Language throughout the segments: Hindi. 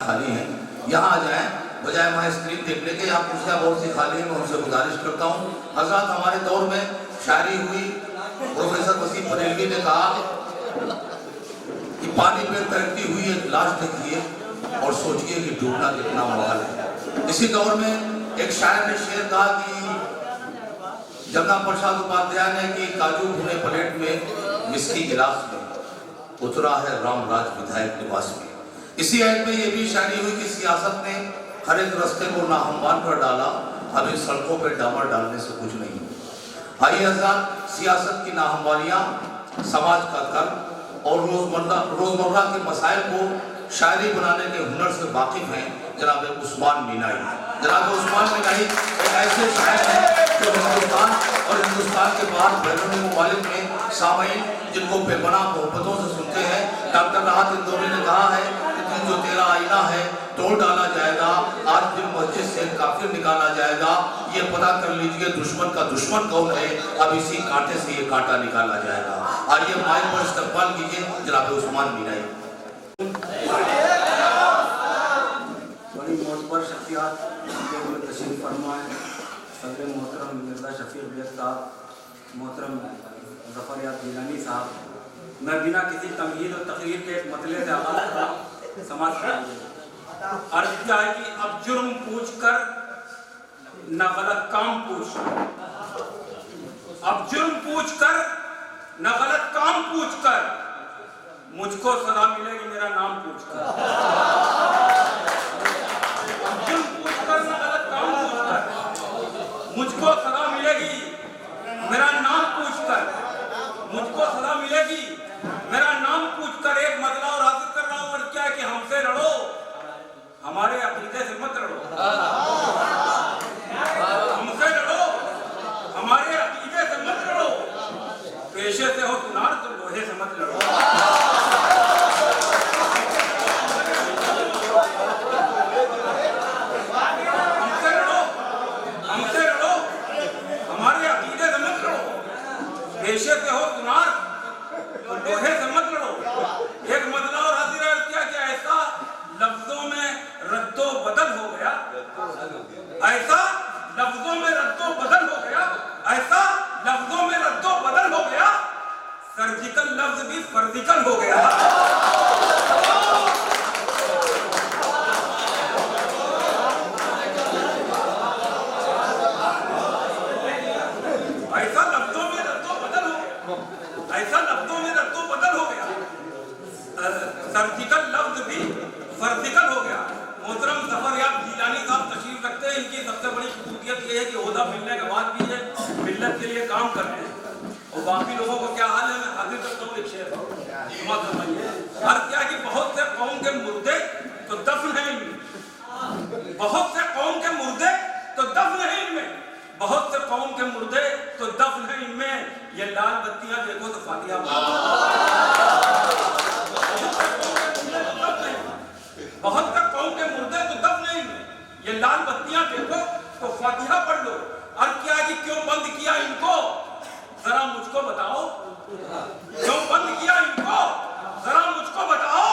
खाली हैं, यहाँ आ जाएं बजाय वहाँ स्क्रीन देखने के। यहाँ कुर्सियाँ बहुत सी खाली हैं। मैं उनसे गुजारिश करता हूँ। हजरत, हमारे दौर में शायरी हुई। प्रोफेसर वसीम बरेलवी ने कहा कि पानी में तैरती हुई एक लाश देखिए और सोचिए कि डूबना कितना मुहाल है। इसी दौर में एक शायर ने शेर कहा कि जमुना प्रसाद उपाध्याय ने कि काजू भुने प्लेट में विस्की गिलास में उतरा है रामराज विधायक निवास में। इसी ऐड में ये भी शायरी हुई कि सियासत ने हर एक रास्ते को नाहमवार कर डाला, अब इन सड़कों पर डामर डालने से कुछ नहीं। आइए हज़रात, सियासत की नाहमवारियाँ, समाज का कर और रोज़मर्रा के मसाइल को शायरी बनाने के हुनर से वाकिफ़ हैं जनाब उस्मान मीनाई। जनाब उस्मान मीनाई एक ऐसे शायर हैं जो हिंदुस्तान और हिंदुस्तान के बाहर बैरूनी ममालिक में सामईन जिनको बेपनाह मोहब्बतों से सुनते हैं। डॉक्टर राहत इंदौरी ने कहा है कि जो तेरा आईना है तोड़ डाला जाएगा, आज दिन मस्जिद से काफिर निकाला जाएगा। ये पता कर लीजिए दुश्मन का दुश्मन कौन है, अब इसी कांटे से ये कांटा निकाला जाएगा। आइए माइक पर इस्तकबाल कीजिए जनाब उस्मान मीनाई। बड़ी मोहतर शख्सियत तशरीफ फरमा है सदर मोहतरम मिर्ज़ा शफीक बेग साहब, मोहतरम ज़फ़र याद गिलानी साहब। मैं बिना किसी तमहीद और तकरीर के एक मतले से आगाज़ करा समाज का अर्ज़ क्या है कि अब जुर्म पूछ कर न गलत काम पूछ, अब जुर्म पूछ कर न गलत काम पूछ कर मुझको सजा मिलेगी मेरा नाम पूछ कर। अब जुर्म पूछ कर न गलत काम पूछ कर मुझको सजा मिलेगी मेरा नाम पूछ कर, मुझको सजा मिलेगी मेरा नाम पूछ कर। एक मसला और हासिल कर रहा हूं, और क्या है कि हमसे लड़ो, हमारे अकीदे से मत लड़ो। हमसे लड़ो, हमारे अकीदे से मत लड़ो। पेशे से हो सुनार तो लोहे से मत लड़ो। हमसे लड़ो, हमसे लड़ो, हमारे अकीदे से मत लड़ो। पेशे से हो सुनार तो लोहे से मत लड़ो। एक मसला और हाजिर है, क्या क्या ऐसा लफ्जों में रद्दो बदल हो गया, ऐसा लफ्जों में रद्दो बदल हो गया, ऐसा लफ्जों में रद्दो बदल हो गया, सर्जिकल लफ्ज भी फर्जिकल हो गया। ऐसा लफ्जों में रद्दो बदल हो, ऐसा लफ्जों में रद्दो बदल हो गया, सर्जिकल लफ्ज भी फर्जिकल हो गया। मोहतरम ज़फ़र याद गिलानी साहब तशरीफ रखते हैं। इनकी सबसे बड़ी खूबियत ये है कि ओहदा मिलने के बाद भी ये मिल्लत के लिए काम करते हैं। और बाकी लोगों को क्या हाल है, मैं हाजिर करता हूँ एक शेर हर क्या कि बहुत से कौम के मुर्दे तो दफन है इनमें, बहुत से कौम के मुर्दे तो दफन है इनमें, बहुत से कौम के मुर्दे तो दफन है इनमें। ये लाल बत्तियां देखो तो फातिहा, बहुत से कौम के मुर्दे तो दफन है इनमें, ये लाल बत्तियां देखो तो फातिहा पढ़ लो। और क्या कि क्यों बंद किया इनको, जरा मुझको बताओ, क्यों बंद किया इनको, जरा मुझको बताओ।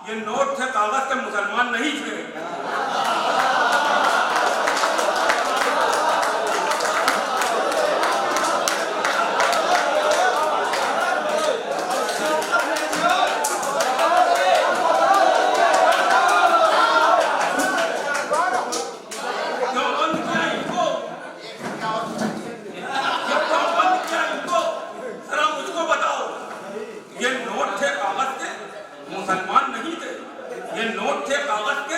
ये नोट थे कागज के, मुसलमान नहीं थे। मुसलमान नहीं थे, ये नोट थे कागज के,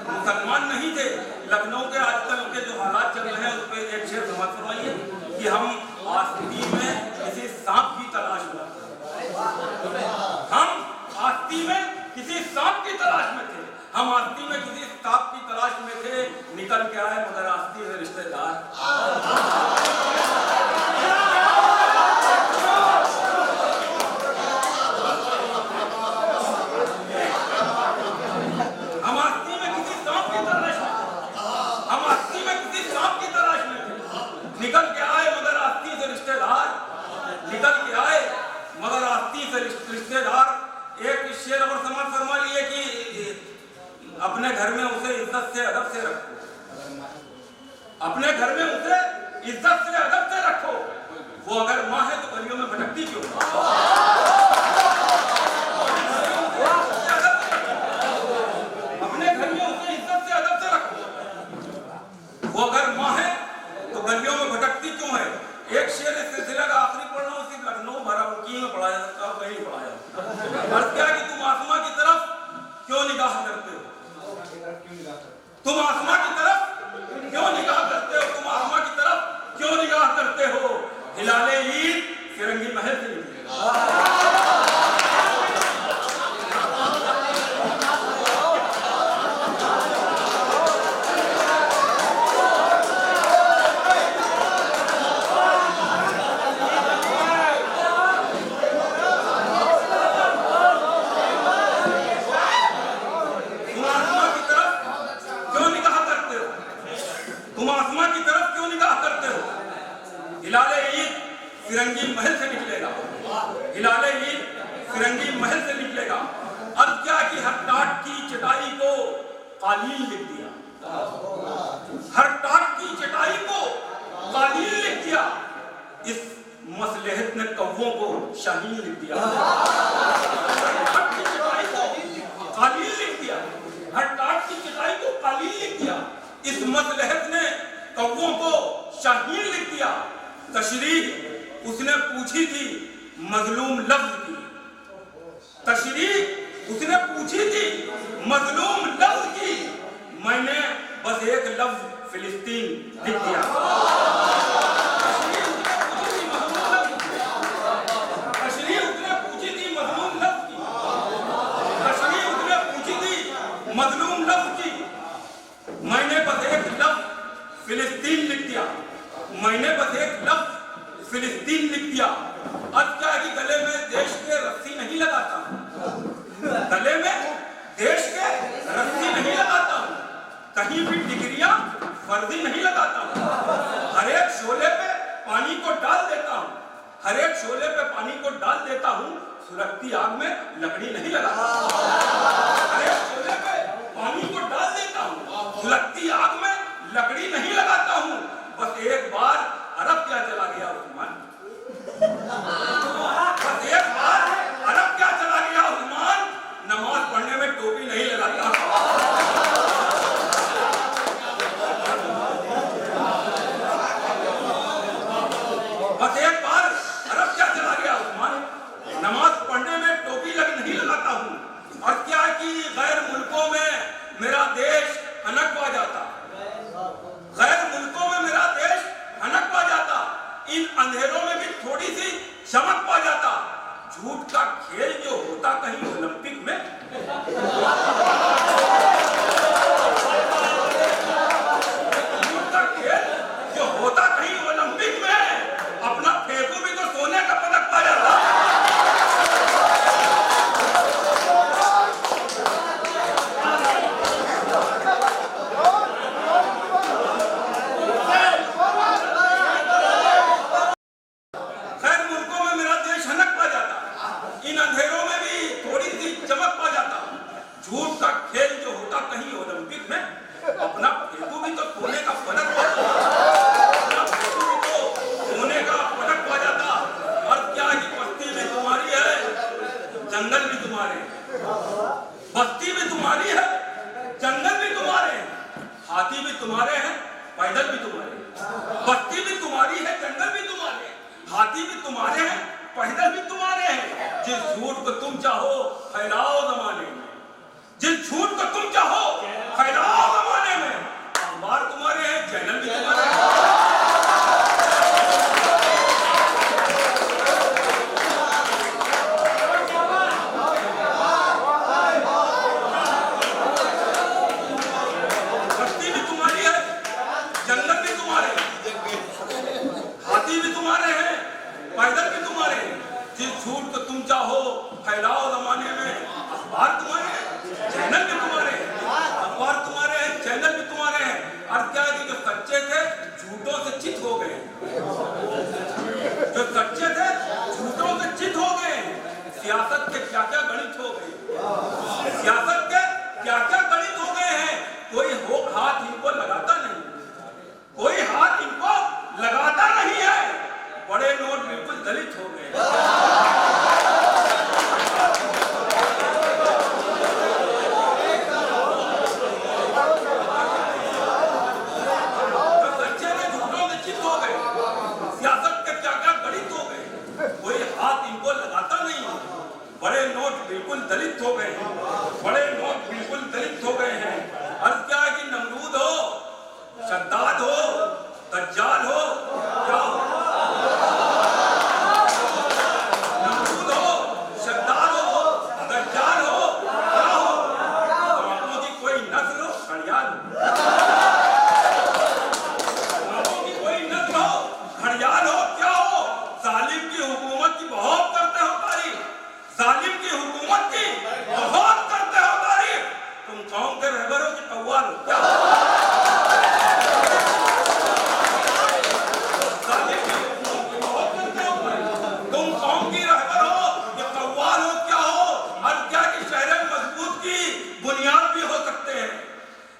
मुसलमान नहीं थे। लखनऊ के आजकल के जो हालात चल रहे हैं उस पर एक शेर समझ फरमाइए कि हम आस्ती में किसी सांप की तलाश में, हम आस्ती में किसी सांप की तलाश में थे, हम आस्ती में किसी सांप की तलाश में थे। निकल के आए मगर आस्ती से रिश्तेदार। निकल के आए मगर आस्ती से रिश्तेदार, निकल के आए मगर आस्ती से रिश्तेदार। एक शेर और समाज फरमा लिए कि अपने घर में उसे इज्जत से अदब से रखो। अपने घर में उसे इज्जत से अदब से रखो। वो अगर माँ है तो गलियों में भटकती क्यों? अपने घर में उसे इज्जत से अदब से रखो। वो अगर माँ है तो गलियों में भटकती क्यों है? एक शेर इस सिलसिले का आखिरी पढ़ रहा हूँ, उसी लखनऊ बाराबंकी में पढ़ाया जाता है, वही पढ़ाया जाता है। अर्थ क्या है कि तुम आसमां की तरफ क्यों निगाह करते हो? तुम आसमां की तरफ क्यों निगाह करते हो? तुम आसमां की तरफ क्यों निगाह करते हो? हिलाले ईद फिरंगी महल से फिरंगी महल से निकलेगा। हिलाले ईद फिरंगी महल से निकलेगा। अब क्या कि हर टाट की चटाई को कालीन लिख दिया। हर टाट की चटाई को कालीन लिख दिया। इस मसलहत ने कौवों को शाहीन लिख दिया। हर टाट की चटाई को कालीन लिख दिया। हर टाट की चटाई को कालीन लिख दिया। इस मसलहत ने कौवों को शाहीन लिख दिया। तशरीह उसने पूछी थी मजलूम लफ्ज की। तशरीह उसने पूछी थी मजलूम लफ्ज की। मैंने बस एक लफ्ज फिलिस्तीन लिख दिया। तशरीह उसने पूछी थी मजलूम लफ्ज की। तशरीह उसने पूछी थी मजलूम लफ्ज की। मैंने बस एक लफ्ज फिलिस्तीन लिख दिया। मैंने बस एक लफ्ज फिलिस्तीन लिख दिया। अब क्या कि गले में देश के रस्सी नहीं लगाता हूं। गले में देश के रस्सी नहीं लगाता हूं। कहीं भी डिग्रियां फर्जी नहीं लगाता हूं। हर एक शोले पे पानी को डाल देता हूं। हर एक शोले पे पानी को डाल देता हूं। सुलगती आग में लकड़ी नहीं लगाता। हर एक शोले पे पानी को डाल देता हूं। सुलगती आग में लकड़ी नहीं लगाता हूं। बस एक बार अरब क्या चला गया उस्मान? बस एक बार अरब क्या चला गया उस्मान? नमाज पढ़ने में टोपी नहीं लगाता। बस एक बार अरब क्या चला गया उस्मान? नमाज पढ़ने में टोपी नहीं लगाता हूँ। और क्या कि गैर मुल्कों में मेरा देश हनक पा जाता। गैर मुल्कों में मेरा देश हनक पा जाता। इन अंधेरों में भी थोड़ी सी चमक पा जाता। झूठ का खेल जो होता कहीं ओलंपिक में। झूठ का खेल जो होता कहीं ओलंपिक में। अपना फेंकू भी तो सोने का पदक पा जाता। झूठ का खेल जो होता कहीं ओलंपिक में। अपना फेंकू भी तो सोने का पदक पा जाता। सोने का पदक पा जाता। और क्या कि बस्ती भी तुम्हारी है, जंगल भी तुम्हारे। बस्ती भी तुम्हारी है, जंगल भी तुम्हारे हैं। हाथी भी तुम्हारे हैं, पैदल भी तुम्हारे। बस्ती भी तुम्हारी है, जंगल भी तुम्हारे। हाथी भी तुम्हारे हैं, पैदल भी तुम्हारे हैं। जिस झूठ को तुम चाहो फैलाओ जमाने में। जिस झूठ को तुम चाहो फैलाओ जमाने में। अखबार तुम्हारे हैं, चैनल भी तुम्हारे हैं। बस्ती भी तुम्हारी है, जंगल भी तुम्हारे। हाथी भी तुम्हारे हैं, पैदल भी तुम्हारे हैं। जिस झूठ को तुम चाहो फैलाओ जमाने में। अखबार तुम्हारे हैं, चैनल भी तुम्हारे हैं। अखबार तुम्हारे हैं, चैनल भी तुम्हारे हैं। और क्या कि जो सच्चे थे झूठों से चित हो गए। जो सच्चे थे झूठों से चित हो गए। सियासत के क्या क्या गणित हो गए। सियासत के क्या क्या गणित हो गए।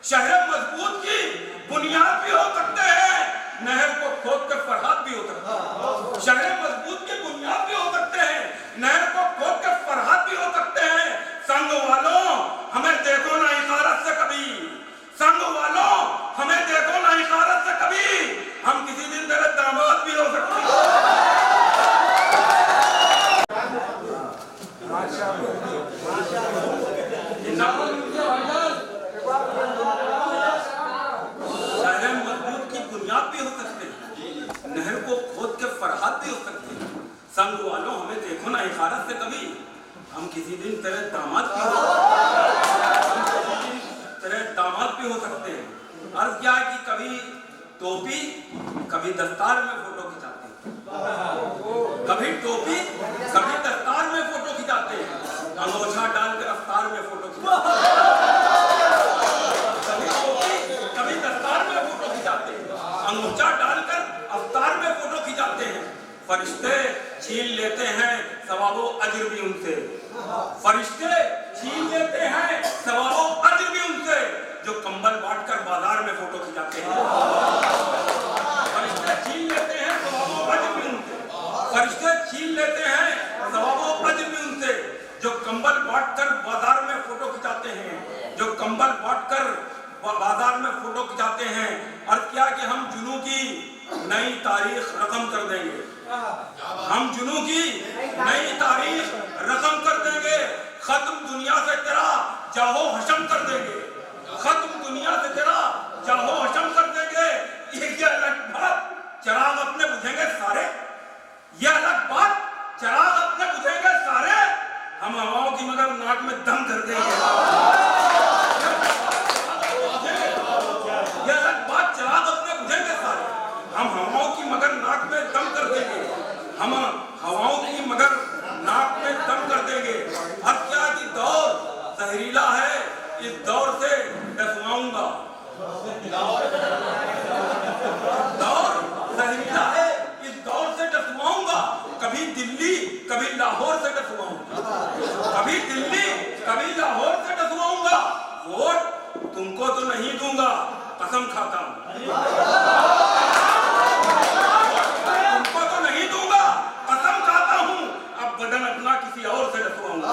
शहर मजबूत की बुनियाद भी हो सकते हैं, नहर को खोद कर फरहाद भी हो सकता है। शहर मजबूत की बुनियाद भी हो सकते हैं, नहर को खोद कर फरहाद भी हो सकते हैं। संग वालों हमें देखो ना इशारत से कभी, संग वालों हमें देखो ना इशारत से कभी, हम किसी दिन तेरे दामाद भी हो सकते हैं। शहर मजबूत की बुनियाद भी हो सकते हैं, नहर को खोद के फरहाद भी हो सकते हैं। संग वालों हमें देखो ना इशारत से कभी, हम किसी दिन तेरे दामाद भी हो सकते हैं। अर्ज क्या है कि कभी टोपी कभी दस्तार में फोटो खिंचाते हैं, कभी टोपी कभी दस्तार में फोटो खिंचाते हैं, अंगोछा डालकर अफ्तार में फोटो खिंचाते हैं, कभी टोपी कभी दस्तार में फोटो खिंचाते हैं, अंगोछा डालकर अफ्तार में फोटो खिंचाते हैं। फरिश्ते छीन लेते हैं सवाबो अजर भी उनसे, फरिश्ते छीन लेते हैं सवाबो अजर भी उनसे, जो कंबल बांटकर बाजार में फोटो खिंचाते हैं। फरिश्ते छीन लेते हैं सवाबो अजर भी उनसे, फरिश्ते छीन लेते हैं सवाबो अजर भी उनसे, जो कंबल बांटकर बाजार में फोटो खिंचाते हैं, जो कंबल बांटकर बाजार में फोटो खिंचाते हैं। अर्थ क्या कि हम जुनू की नई तारीख रकम कर देंगे, हम जुनू की नई तारीख रकम कर देंगे, खत्म दुनिया से तेरा जाहो हशम कर देंगे, खत्म दुनिया से तेरा जाहो हशम कर देंगे। ये अलग बात चराग अपने बुझेंगे सारे, ये अलग बात चराग अपने बुझेंगे सारे, हम हवाओं की मगर नाक में दम कर देंगे। ये अलग बात चराग अपने बुझेंगे सारे, हम हवाओं की मगर नाक में दम कर देंगे, हम हवाओं की मगर नाक में दम कर देंगे। अब क्या कि दौर जहरीला है, इस दौर से डसवाऊंगा, दौर जहरीला है, इस दौर से डसवाऊंगा, कभी दिल्ली कभी लाहौर से डसवाऊंगा, कभी दिल्ली कभी लाहौर से डसवाऊंगा। वोट तुमको तो नहीं दूंगा, कसम खाता हूं, तुमको तो नहीं दूंगा, कसम खाता हूं, अब बदन अपना किसी और से डसवाऊंगा।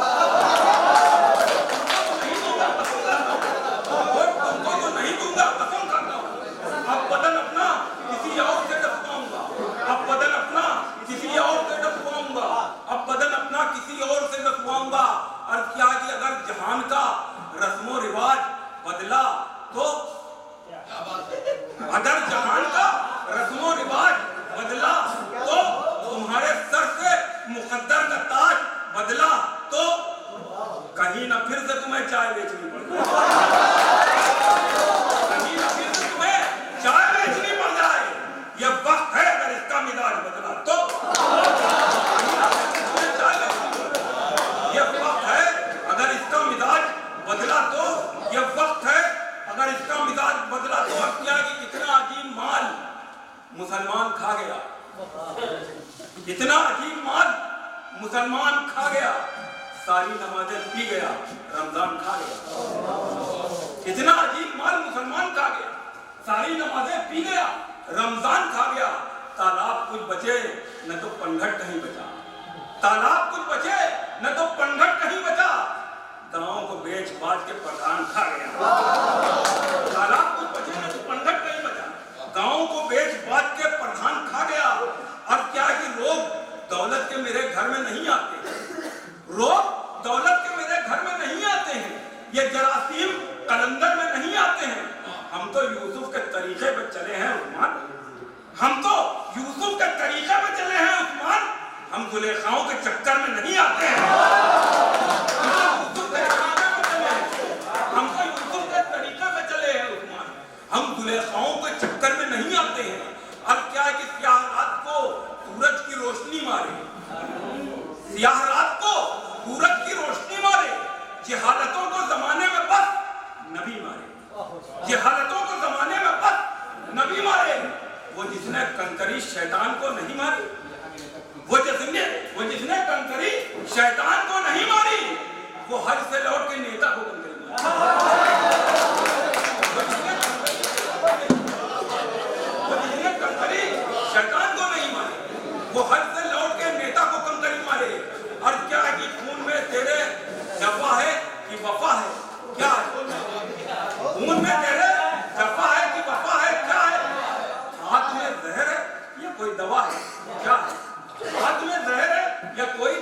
तुमको तो नहीं दूंगा, कसम खाता हूं, अब बदन अपना किसी और से डसवाऊंगा, अब बदन अपना किसी और से डसवाऊंगा, अब बदन अपना किसी और से डसवाऊंगा। अर्थ क्या कि अगर जहान का रस्मो रिवाज बदला तो, अगर जहान का रस्मो रिवाज बदला तो, तुम्हारे सर से मुकद्दर का ताज बदला तो, कहीं ना फिर से तुम्हें चाय बेचनी पड़ जाए, कहीं ना फिर से तुम्हें चाय बेचनी पड़ जाए। यह वक्त है अगर इसका मिजाज बदला तो, यह वक्त है अगर इसका मिजाज बदला तो, यह वक्त है अगर इसका मिजाज बदला तो। अब क्या कि कितना अजीब माल मुसलमान खा गया, कितना अजीब माल मुसलमान खा गया, सारी नमाजें पी गया, रमजान खा गया। कितना अजीब माल मुसलमान खा गया, सारी नमाजें पी गया, रमजान खा गया। तालाब कुछ बचे न तो पनघट कहीं बचा, तालाब कुछ बचे न तो पनघट कहीं बचा, गांव को बेच बाज के प्रधान खा गया। तालाब कुछ बचे न तो पनघट कहीं बचा, गांव को बेच बाज के प्रधान खा गया। अब क्या कि लोग दौलत के मेरे घर में नहीं आते, लोग दौलत के मेरे घर में नहीं आते हैं, ये जरासीम कलंदर में नहीं आते हैं। हम तो यूसुफ के तरीके पे चले हैं उस्मान, हम तो यूसुफ के तरीके पे चले हैं उस्मान, हम जुलेखाओं के चक्कर में नहीं आते हैं, हम तो यूसुफ के तरीके पे चले हैं उस्मान, हम जुलेखाओं के चक्कर में नहीं आते हैं। अब क्या है कि स्याह रात को सूरज की रोशनी मारे, स्याह रात को सूरज की रोशनी मारे, जिहालतों को जमाने में बस नबी मारे, जिहालतों को जमाने में बस नबी मारे। वो जिसने कंकरी शैतान को नहीं मारी, वो जिसने कंकरी शैतान को नहीं मारी, वो हज से लौट के नेता को कंकरी मारी। या कोई